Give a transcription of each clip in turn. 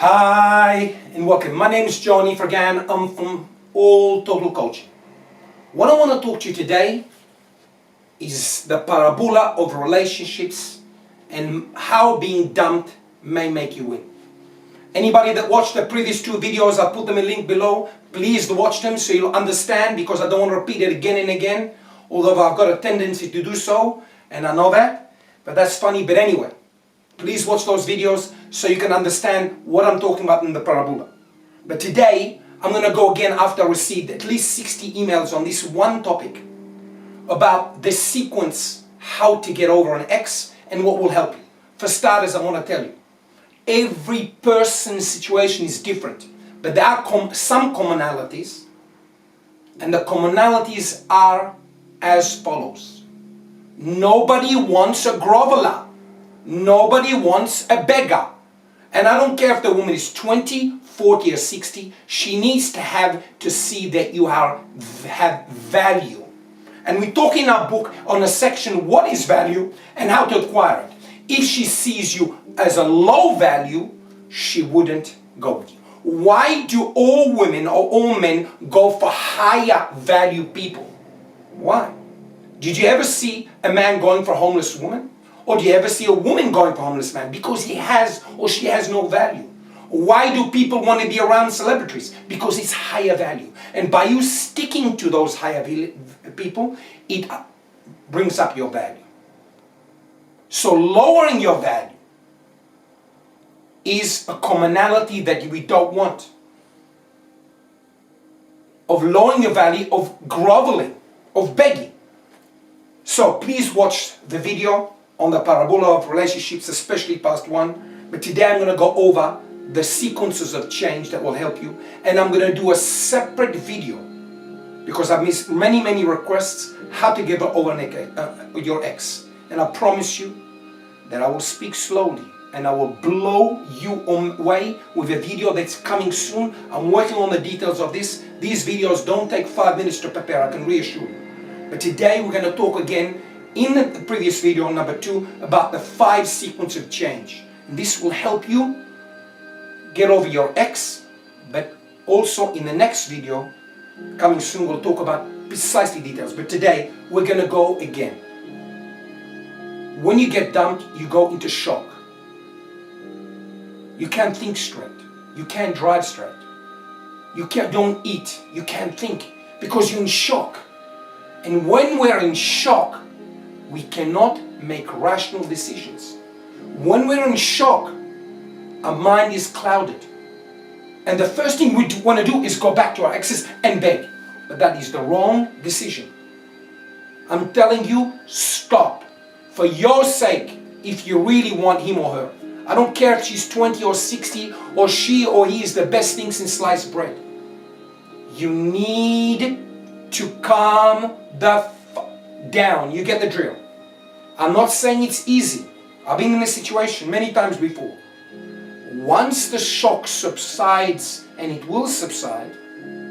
Hi and welcome. My name is Johnny Fergan. I'm from All Total Coaching. What I want to talk to you today is the parabola of relationships and how being dumped may make you win. Anybody that watched the previous two videos, I'll put them in link below. Please watch them so you'll understand, because I don't want to repeat it again and again, although I've got a tendency to do so, and I know that, but that's funny. But anyway, please watch those videos so you can understand what I'm talking about in the parabola. But today, I'm going to go again after I received at least 60 emails on this one topic about the sequence, how to get over an ex and what will help you. For starters, I want to tell you, every person's situation is different, but there are some commonalities, and the commonalities are as follows. Nobody wants a groveler. Nobody wants a beggar. And I don't care if the woman is 20, 40 or 60, she needs to have to see that you have value. And we talk in our book on a section, what is value and how to acquire it. If she sees you as a low value, she wouldn't go with you. Why do all women or all men go for higher value people? Why? Did you ever see a man going for a homeless woman? Or do you ever see a woman going for a homeless man? Because he has or she has no value. Why do people want to be around celebrities? Because it's higher value. And by you sticking to those higher people, it brings up your value. So lowering your value is a commonality that we don't want. Of lowering your value, of groveling, of begging. So please watch the video on the parabola of relationships, especially past one. But today I'm going to go over the sequences of change that will help you. And I'm going to do a separate video, because I've missed many requests, how to get over your ex. And I promise you that I will speak slowly and I will blow you away with a video that's coming soon. I'm working on the details of this. These videos don't take 5 minutes to prepare, I can reassure you. But today we're going to talk again in the previous video, number 2, about the 5 sequences of change. And this will help you get over your ex, but also in the next video, coming soon, we'll talk about precisely details. But today, we're going to go again. When you get dumped, you go into shock. You can't think straight. You can't drive straight. You don't eat. You can't think because you're in shock. And when we're in shock, we cannot make rational decisions. When we're in shock, our mind is clouded. And the first thing we want to do is go back to our exes and beg. But that is the wrong decision. I'm telling you, stop. For your sake, if you really want him or her. I don't care if she's 20 or 60 or she or he is the best thing since sliced bread. You need to calm the down. You get the drill. I'm not saying it's easy. I've been in this situation many times before. Once the shock subsides, and it will subside,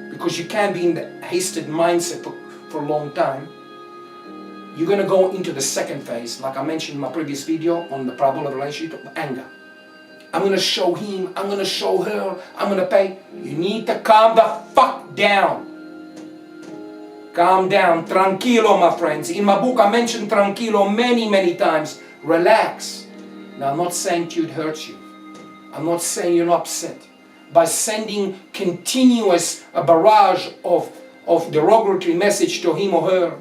because you can't be in the hasted mindset for a long time, you're going to go into the second phase, like I mentioned in my previous video on the parabola relationship, of anger. I'm going to show him, I'm going to show her, I'm going to pay. You need to calm the fuck down. Calm down. Tranquilo, my friends. In my book, I mentioned tranquilo many times. Relax. Now, I'm not saying to you it hurts you. I'm not saying you're not upset. By sending continuous a barrage of derogatory message to him or her,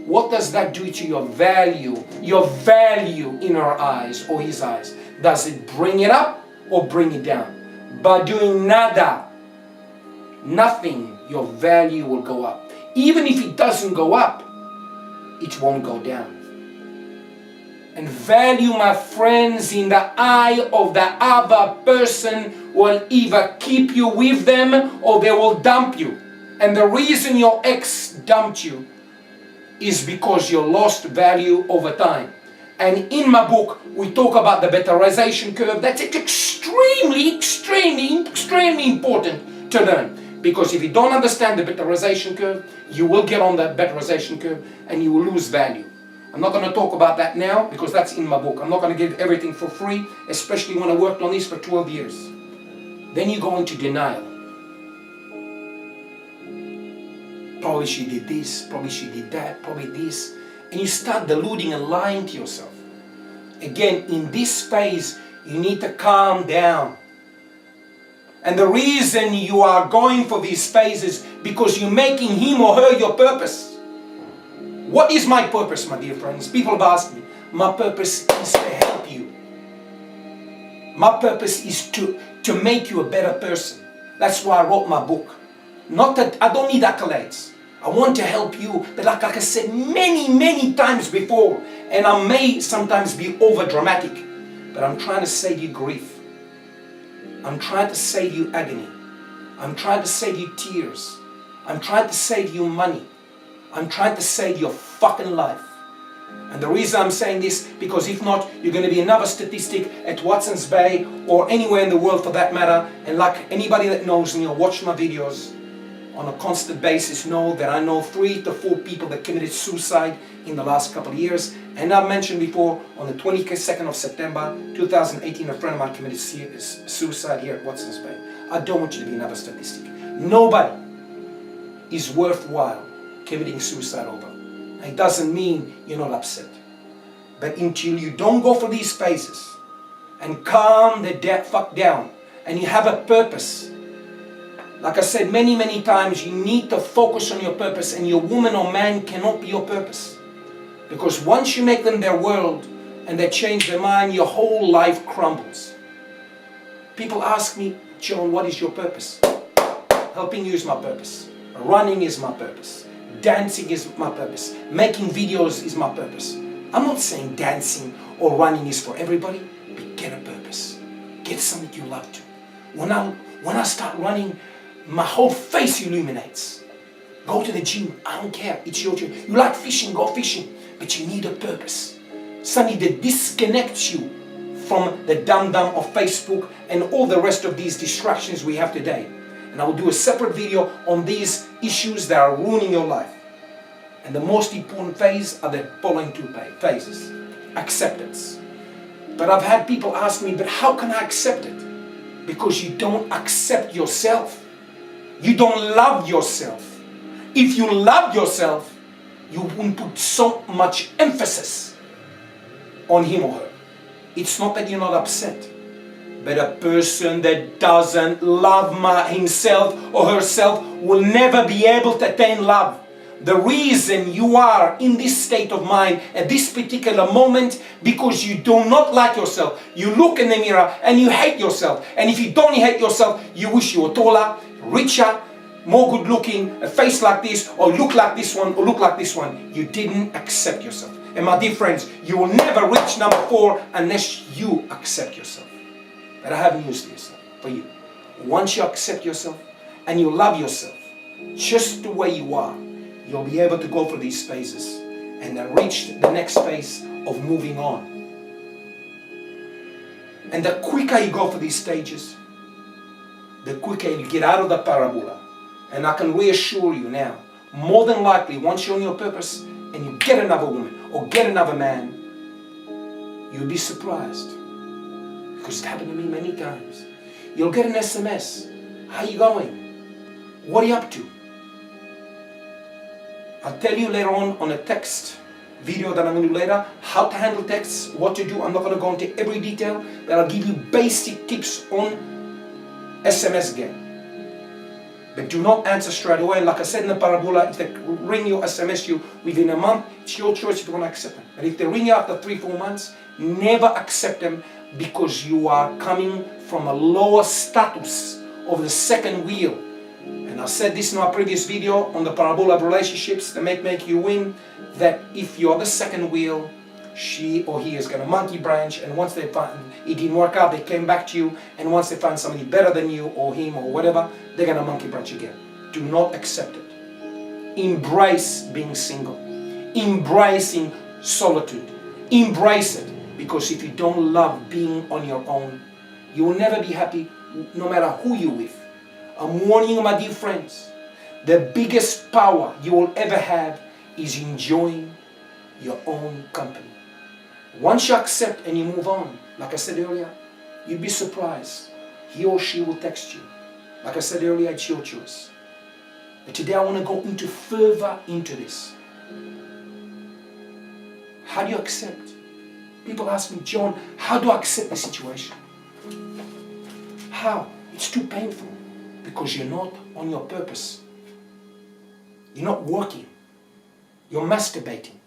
what does that do to your value? Your value in her eyes or his eyes. Does it bring it up or bring it down? By doing nada, nothing, your value will go up. Even if it doesn't go up, it won't go down. And value, my friends, in the eye of the other person will either keep you with them or they will dump you. And the reason your ex dumped you is because you lost value over time. And in my book, we talk about the betterization curve. That's extremely important to learn. Because if you don't understand the betterization curve, you will get on that betterization curve and you will lose value. I'm not going to talk about that now because that's in my book. I'm not going to give everything for free, especially when I worked on this for 12 years. Then you go into denial. Probably she did this, probably she did that, probably this. And you start deluding and lying to yourself. Again, in this phase, you need to calm down. And the reason you are going for these phases because you're making him or her your purpose. What is my purpose, my dear friends? People have asked me. My purpose is to help you. My purpose is to make you a better person. That's why I wrote my book. Not that I don't need accolades. I want to help you. But like I said many times before, and I may sometimes be over dramatic, but I'm trying to save you grief. I'm trying to save you agony. I'm trying to save you tears. I'm trying to save you money. I'm trying to save your fucking life. And the reason I'm saying this, because if not, you're going to be another statistic at Watson's Bay or anywhere in the world for that matter. And like anybody that knows me or watch my videos on a constant basis know that I know 3 to 4 people that committed suicide in the last couple of years. And I've mentioned before, on the 22nd of September 2018, a friend of mine committed suicide here at Watson's Bay. I don't want you to be another statistic. Nobody is worthwhile committing suicide over. It doesn't mean you're not upset. But until you don't go for these phases and calm the fuck down and you have a purpose, like I said many times, you need to focus on your purpose, and your woman or man cannot be your purpose. Because once you make them their world and they change their mind, your whole life crumbles. People ask me, John, what is your purpose? Helping you is my purpose. Running is my purpose. Dancing is my purpose. Making videos is my purpose. I'm not saying dancing or running is for everybody, but get a purpose. Get something you love to. When I start running, my whole face illuminates. Go to the gym, I don't care, it's your gym. You like fishing, go fishing. But you need a purpose. Something that disconnects you from the dum-dum of Facebook and all the rest of these distractions we have today. And I will do a separate video on these issues that are ruining your life. And the most important phase are the following 2 phases. Acceptance. But I've had people ask me, but how can I accept it? Because you don't accept yourself. You don't love yourself. If you love yourself, you wouldn't put so much emphasis on him or her. It's not that you're not upset. But a person that doesn't love himself or herself will never be able to attain love. The reason you are in this state of mind at this particular moment, because you do not like yourself. You look in the mirror and you hate yourself. And if you don't hate yourself, you wish you were taller, richer, more good looking, a face like this, or look like this one, or look like this one. You didn't accept yourself. And my dear friends, you will never reach number 4 unless you accept yourself. But I have news for you. Once you accept yourself and you love yourself just the way you are, you'll be able to go through these phases and then reach the next phase of moving on. And the quicker you go through these stages, the quicker you get out of the parabola. And I can reassure you now, more than likely, once you're on your purpose and you get another woman or get another man, you'll be surprised. Because it happened to me many times. You'll get an SMS. How you going? What are you up to? I'll tell you later on a text video that I'm going to do later, how to handle texts, what to do. I'm not going to go into every detail, but I'll give you basic tips on SMS game. But do not answer straight away. Like I said in the parabola, if they ring you, SMS you within a month, it's your choice if you want to accept them. But if they ring you after 3-4 months, never accept them, because you are coming from a lower status of the second wheel. And I said this in my previous video on the parabola of relationships that make you win, that if you're the second wheel, she or he is going to monkey branch, and once they find it didn't work out, they came back to you, and once they find somebody better than you or him or whatever, they're going to monkey branch again. Do not accept it. Embrace being single. Embracing solitude. Embrace it. Because if you don't love being on your own, you will never be happy no matter who you're with. I'm warning you, my dear friends, the biggest power you will ever have is enjoying your own company. Once you accept and you move on, like I said earlier, you'll be surprised he or she will text you. Like I said earlier, it's your choice. But today I want to go further into this. How do you accept? People ask me, John, how do I accept the situation? How? It's too painful. Because you're not on your purpose. You're not working. You're masturbating.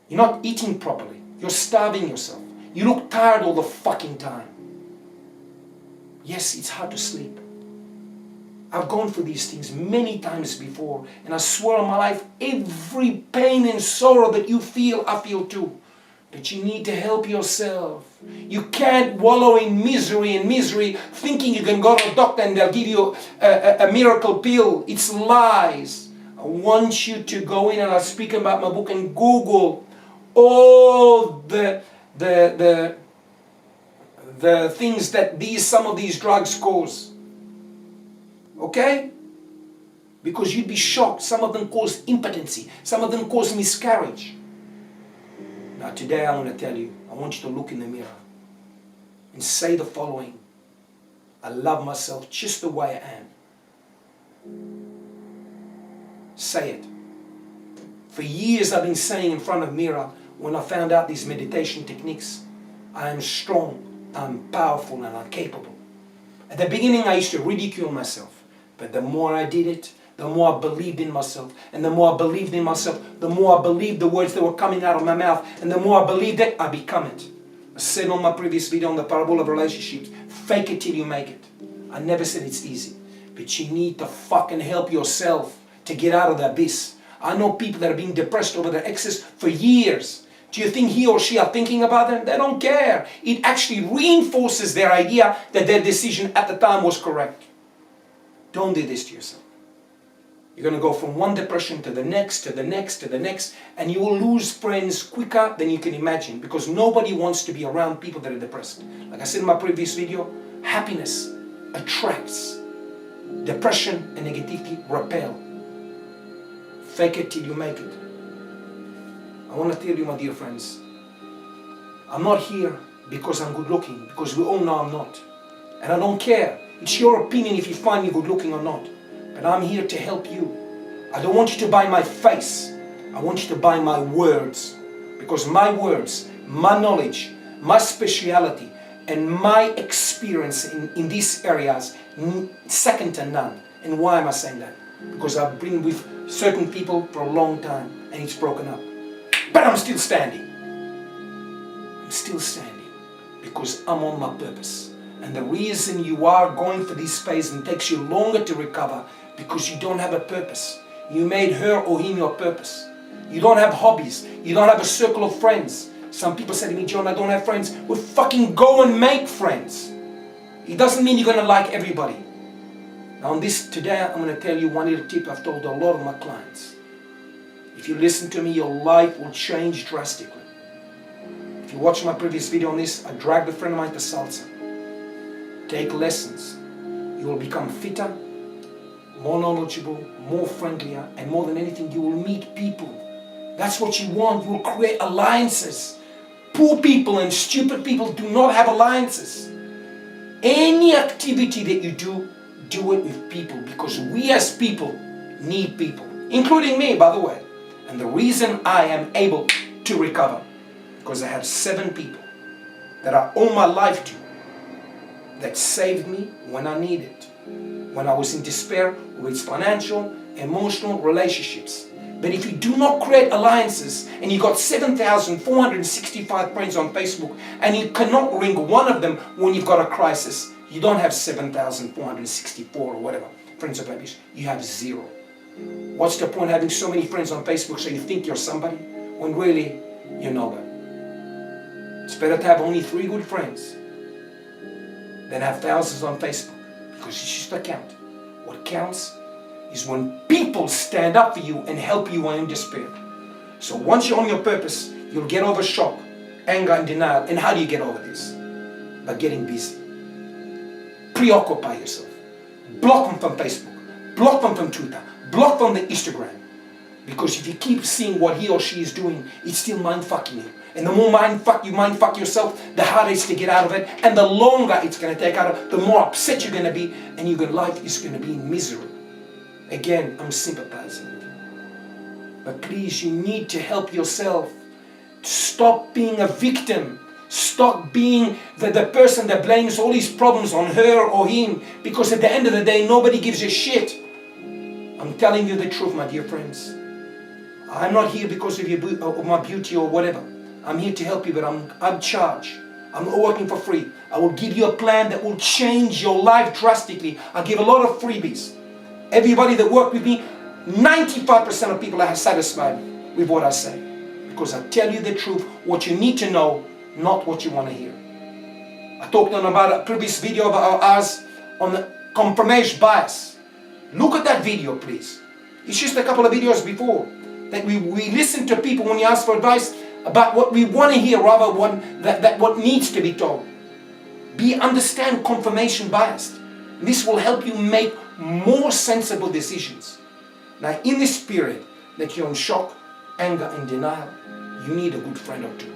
You're not eating properly. You're starving yourself. You look tired all the fucking time. Yes, it's hard to sleep. I've gone through these things many times before, and I swear on my life, every pain and sorrow that you feel, I feel too. But you need to help yourself. You can't wallow in misery, thinking you can go to a doctor and they'll give you a miracle pill. It's lies. I want you to go in, and I'll speak about my book, and Google all the things that some of these drugs cause. Okay? Because you'd be shocked. Some of them cause impotency. Some of them cause miscarriage. Now today I want to tell you, I want you to look in the mirror and say the following. I love myself just the way I am. Say it. For years I've been saying in front of the mirror, when I found out these meditation techniques, I am strong, I'm powerful, and I'm capable. At the beginning I used to ridicule myself. But the more I did it, the more I believed in myself. And the more I believed in myself, the more I believed the words that were coming out of my mouth. And the more I believed it, I become it. I said on my previous video on the Parabola of relationships, fake it till you make it. I never said it's easy. But you need to fucking help yourself to get out of the abyss. I know people that are being depressed over their exes for years. Do you think he or she are thinking about them? They don't care. It actually reinforces their idea that their decision at the time was correct. Don't do this to yourself. You're going to go from one depression to the next, to the next, to the next, and you will lose friends quicker than you can imagine, because nobody wants to be around people that are depressed. Like I said in my previous video, happiness attracts. Depression and negativity repel. Fake it till you make it. I want to tell you, my dear friends, I'm not here because I'm good looking, because we all know I'm not. And I don't care. It's your opinion if you find me good looking or not. But I'm here to help you. I don't want you to buy my face. I want you to buy my words. Because my words, my knowledge, my speciality, and my experience in these areas, second to none. And why am I saying that? Because I've been with certain people for a long time and it's broken up. But I'm still standing. I'm still standing because I'm on my purpose. And the reason you are going through this phase and takes you longer to recover, because you don't have a purpose. You made her or him your purpose. You don't have hobbies. You don't have a circle of friends. Some people say to me, John, I don't have friends. Well, fucking go and make friends. It doesn't mean you're going to like everybody. Now on this, today I'm going to tell you one little tip I've told a lot of my clients. If you listen to me, your life will change drastically. If you watch my previous video on this, I dragged a friend of mine to salsa. Take lessons. You will become fitter, more knowledgeable, more friendlier, and more than anything, you will meet people. That's what you want. You will create alliances. Poor people and stupid people do not have alliances. Any activity that you do, do it with people, because we as people need people, including me, by the way. And the reason I am able to recover, because I have 7 people that I owe my life to, that saved me when I needed it. When I was in despair with financial, emotional, relationships. But if you do not create alliances, and you got 7,465 friends on Facebook, and you cannot ring one of them when you've got a crisis, you don't have 7,464 or whatever friends on Facebook. You have 0. What's the point of having so many friends on Facebook so you think you're somebody, when really you're nobody? It's better to have only 3 good friends than have thousands on Facebook, because it's just a count. What counts is when people stand up for you and help you when you're in despair. So once you're on your purpose, you'll get over shock, anger and denial. And how do you get over this? By getting busy. Preoccupy yourself. Block them from Facebook. Block them from Twitter. Block them from the Instagram. Because if you keep seeing what he or she is doing, it's still mind-fucking you. And the more mind-fuck yourself, the harder it's to get out of it. And the longer it's going to take out of it, the more upset you're going to be. And your life is going to be in misery. Again, I'm sympathizing with you. But please, you need to help yourself. Stop being a victim. Stop being the person that blames all his problems on her or him. Because at the end of the day, nobody gives a shit. I'm telling you the truth, my dear friends. I'm not here because of my beauty or whatever. I'm here to help you, but I'm charged. I'm not working for free. I will give you a plan that will change your life drastically. I'll give a lot of freebies. Everybody that worked with me, 95% of people are satisfied with what I say. Because I tell you the truth, what you need to know, not what you want to hear. I talked about a previous video about ours on the confirmation bias. Look at that video, please. It's just a couple of videos before that we listen to people when you ask for advice about what we want to hear rather than what needs to be told. Understand confirmation bias. This will help you make more sensible decisions. Now, in this period that you're in shock, anger, and denial, you need a good friend or two.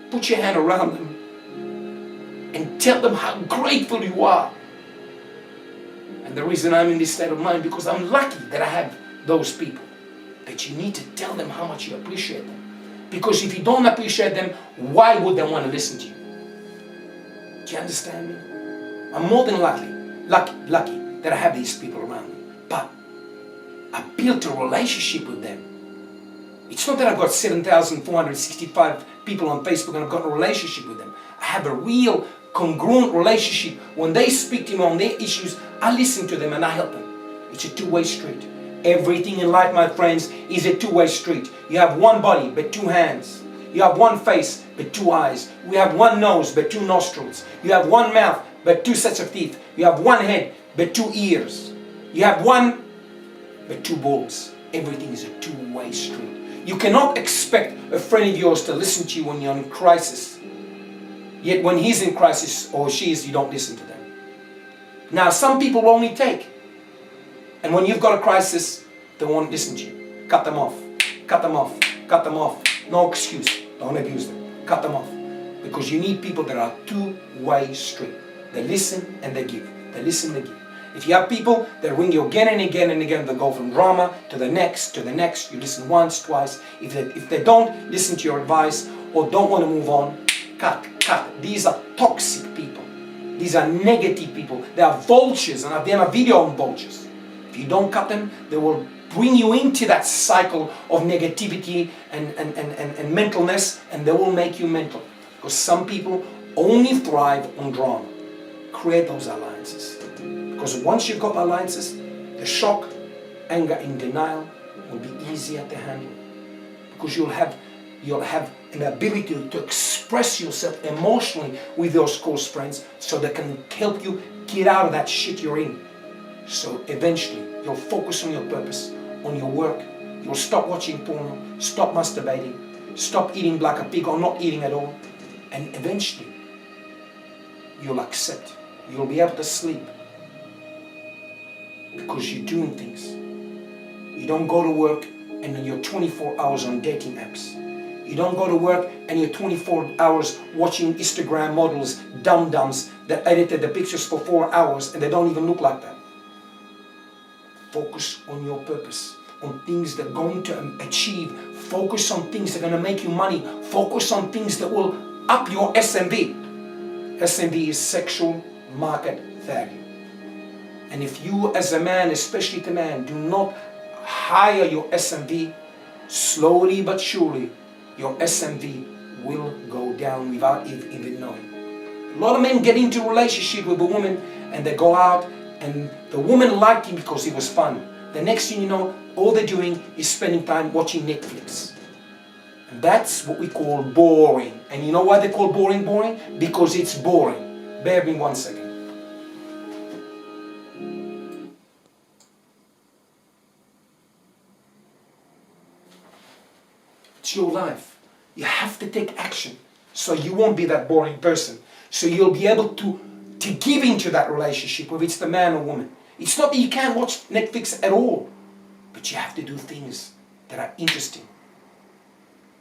Put your hand around them and tell them how grateful you are. And the reason I'm in this state of mind, because I'm lucky that I have those people. But you need to tell them how much you appreciate them. Because if you don't appreciate them, why would they want to listen to you? Do you understand me? I'm more than lucky that I have these people around me. But I built a relationship with them. It's not that I've got 7,465 people on Facebook and I've got a relationship with them. I have a real congruent relationship. When they speak to me on their issues, I listen to them and I help them. It's a two-way street. Everything in life, my friends, is a two-way street. You have one body, but two hands. You have one face, but two eyes. We have one nose, but two nostrils. You have one mouth, but two sets of teeth. You have one head, but two ears. You have one, but two balls. Everything is a two-way street. You cannot expect a friend of yours to listen to you when you're in crisis. Yet when he's in crisis, or she is, you don't listen to them. Now, some people will only take. And when you've got a crisis, they won't listen to you. Cut them off. Cut them off. Cut them off. No excuse. Don't abuse them. Cut them off. Because you need people that are two-way street. They listen and they give. They listen, they give. If you have people that ring you again and again and again, they go from drama to the next, you listen once, twice. If they don't listen to your advice or don't want to move on, cut. These are toxic people. These are negative people. They are vultures, and I've done a video on vultures. If you don't cut them, they will bring you into that cycle of negativity and mentalness, and they will make you mental. Because some people only thrive on drama. Create those alliances. Because once you've got alliances, the shock, anger, and denial will be easier to handle. Because you'll have an ability to express yourself emotionally with those close friends so they can help you get out of that shit you're in. So eventually, you'll focus on your purpose, on your work. You'll stop watching porno, stop masturbating, stop eating like a pig or not eating at all. And eventually, you'll accept. You'll be able to sleep. Because you're doing things. You don't go to work and then you're 24 hours on dating apps. You don't go to work and you're 24 hours watching Instagram models, dum-dums that edited the pictures for 4 hours and they don't even look like that. Focus on your purpose, on things that are going to achieve. Focus on things that are going to make you money. Focus on things that will up your SMV. SMV is sexual market value. And if you as a man, especially the man, do not hire your SMV, slowly but surely, your SMV will go down without even knowing. A lot of men get into a relationship with a woman and they go out and the woman liked him because he was fun. The next thing you know, all they're doing is spending time watching Netflix. And that's what we call boring. And you know why they call boring boring? Because it's boring. Bear with me 1 second. It's your life. You have to take action so you won't be that boring person. So you'll be able to give into that relationship, whether it's the man or woman. It's not that you can't watch Netflix at all. But you have to do things that are interesting,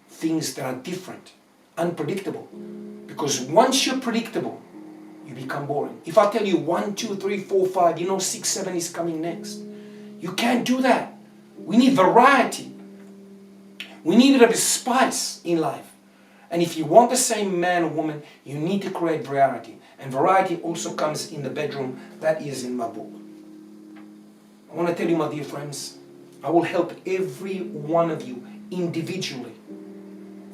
things that are different, unpredictable. Because once you're predictable, you become boring. If I tell you 1, 2, 3, 4, 5, you know 6, 7 is coming next. You can't do that. We need variety. We need a bit of spice in life. And if you want the same man or woman, you need to create variety. And variety also comes in the bedroom. That is in my book. I want to tell you, my dear friends, I will help every one of you individually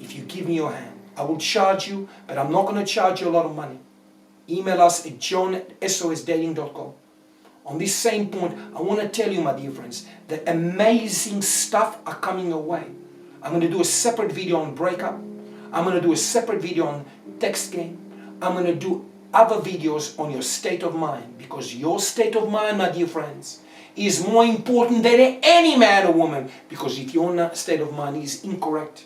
if you give me your hand. I will charge you, but I'm not going to charge you a lot of money. Email us at john@sosdating.com. On this same point, I want to tell you, my dear friends, that amazing stuff are coming your way. I'm going to do a separate video on breakup. I'm going to do a separate video on text game. I'm going to do other videos on your state of mind, because your state of mind, my dear friends, is more important than any man or woman. Because if your state of mind is incorrect,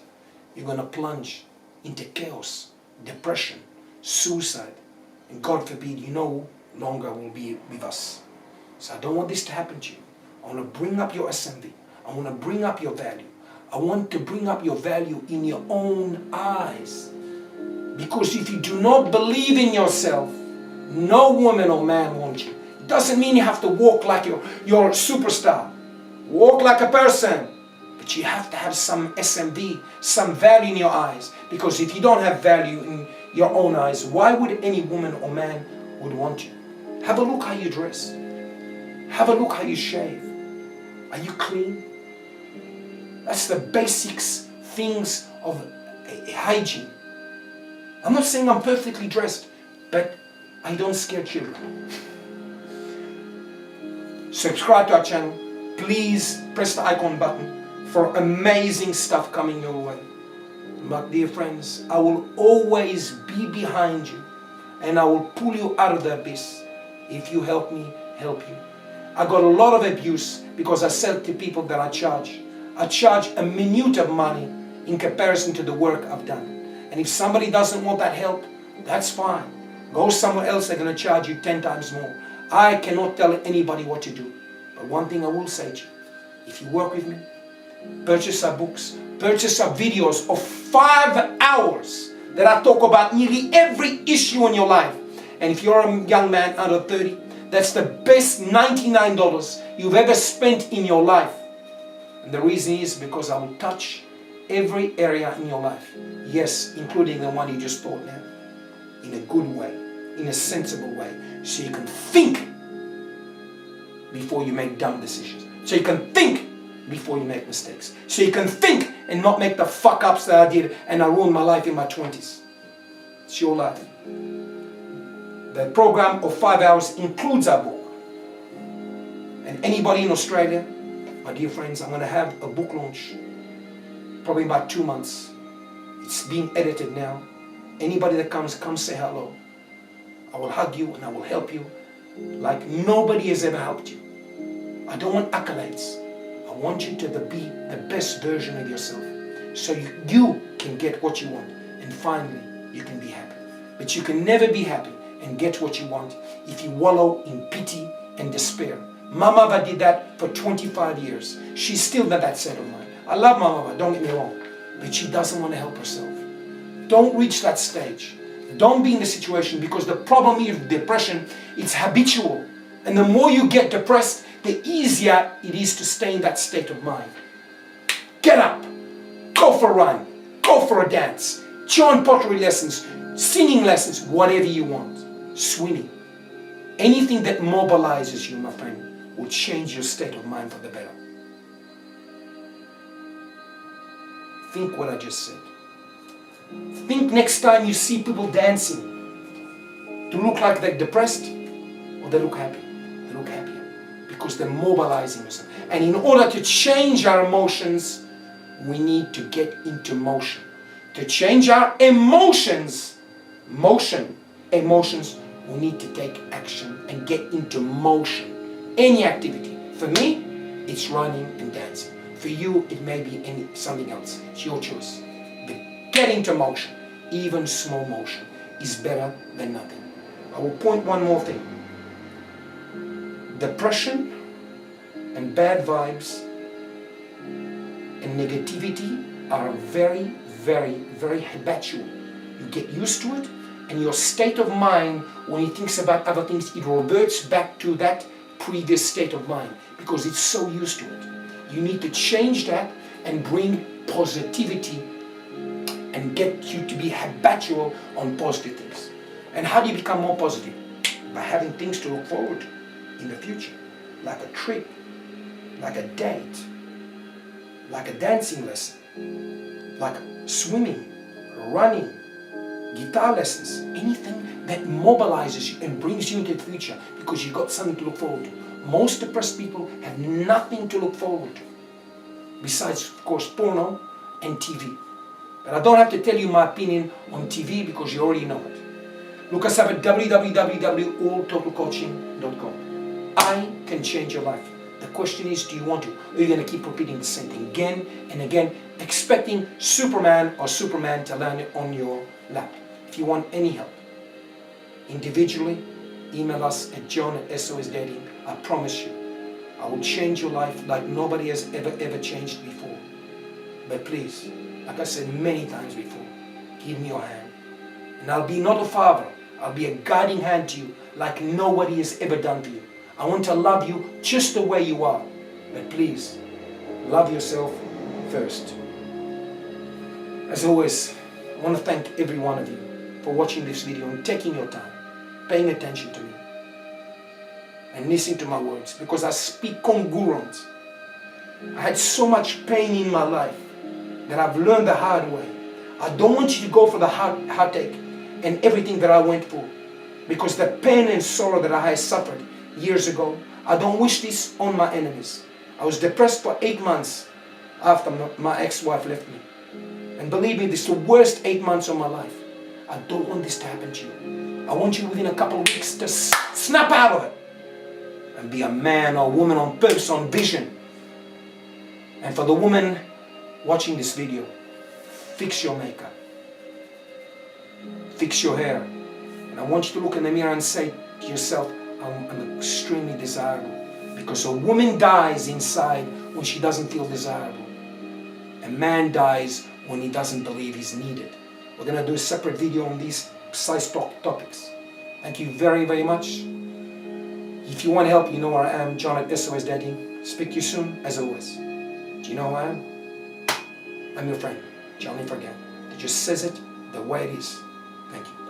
you're going to plunge into chaos, depression, suicide, and God forbid, you no longer will be with us. So I don't want this to happen to you. I want to bring up your SMV. I want to bring up your value. I want to bring up your value in your own eyes. Because if you do not believe in yourself, no woman or man wants you. It doesn't mean you have to walk like you're a superstar. Walk like a person. But you have to have some SMV, some value in your eyes. Because if you don't have value in your own eyes, why would any woman or man would want you? Have a look how you dress. Have a look how you shave. Are you clean? That's the basics, things of hygiene. I'm not saying I'm perfectly dressed, but I don't scare children. Subscribe to our channel. Please press the icon button for amazing stuff coming your way. My dear friends, I will always be behind you, and I will pull you out of the abyss if you help me help you. I got a lot of abuse because I said to people that I charge a minute of money in comparison to the work I've done. And if somebody doesn't want that help, that's fine. Go somewhere else, they're going to charge you 10 times more. I cannot tell anybody what to do. But one thing I will say to you, if you work with me, purchase our books, purchase our videos of 5 hours that I talk about nearly every issue in your life. And if you're a young man under 30, that's the best $99 you've ever spent in your life. And the reason is because I will touch every area in your life. Yes, including the one you just thought now. In a good way, in a sensible way. So you can think before you make dumb decisions. So you can think before you make mistakes. So you can think and not make the fuck-ups that I did and I ruined my life in my 20s. It's your life. The program of 5 hours includes our book. And anybody in Australia, my dear friends, I'm going to have a book launch probably in about 2 months. It's being edited now. Anybody that comes, come say hello. I will hug you and I will help you like nobody has ever helped you. I don't want accolades. I want you to be the best version of yourself so you can get what you want, and finally you can be happy. But you can never be happy and get what you want if you wallow in pity and despair. My mother did that for 25 years. She's still not that set of mind. I love my mother, don't get me wrong, but she doesn't want to help herself. Don't reach that stage. Don't be in the situation, because the problem here with depression, it's habitual. And the more you get depressed, the easier it is to stay in that state of mind. Get up, go for a run, go for a dance, join pottery lessons, singing lessons, whatever you want, swimming. Anything that mobilizes you, my friend, will change your state of mind for the better. Think what I just said. Think next time you see people dancing, to look like they're depressed or they look happy. They look happier because they're mobilizing themselves. And in order to change our emotions, we need to get into motion. To change our emotions, emotions, we need to take action and get into motion. Any activity. For me, it's running and dancing. For you, it may be something else. It's your choice. But get into motion. Even small motion is better than nothing. I will point one more thing. Depression and bad vibes and negativity are very, very, very habitual. You get used to it, and your state of mind, when he thinks about other things, it reverts back to that previous state of mind because it's so used to it. You need to change that and bring positivity and get you to be habitual on positive things. And how do you become more positive? By having things to look forward to in the future, like a trip, like a date, like a dancing lesson, like swimming, running, guitar lessons, anything that mobilizes you and brings you into the future because you've got something to look forward to. Most depressed people have nothing to look forward to, besides, of course, porno and TV. But I don't have to tell you my opinion on TV because you already know it. Look us up at www.alltotalcoaching.com. I can change your life. The question is, do you want to? Or are you going to keep repeating the same thing again and again, expecting Superman or Superman to land on your lap? If you want any help, individually, email us at john@SOSDating. I promise you, I will change your life like nobody has ever changed before. But please, like I said many times before, give me your hand. And I'll be not a father, I'll be a guiding hand to you like nobody has ever done to you. I want to love you just the way you are. But please, love yourself first. As always, I want to thank every one of you for watching this video and taking your time, paying attention to me, and listening to my words, because I speak congruent. I had so much pain in my life that I've learned the hard way. I don't want you to go for the heartache and everything that I went through, because the pain and sorrow that I had suffered years ago, I don't wish this on my enemies. I was depressed for 8 months after my ex-wife left me. And believe me, this is the worst 8 months of my life. I don't want this to happen to you. I want you within a couple of weeks to snap out of it and be a man or woman on purpose, on vision. And for the woman watching this video, fix your makeup, fix your hair, and I want you to look in the mirror and say to yourself, I'm extremely desirable, because a woman dies inside when she doesn't feel desirable. A man dies when he doesn't believe he's needed. We're going to do a separate video on these precise topics. Thank you very, very much. If you want help, you know where I am, John@SOSDating. Speak to you soon, as always. Do you know who I am? I'm your friend, Johnny Forgan. It just says it the way it is. Thank you.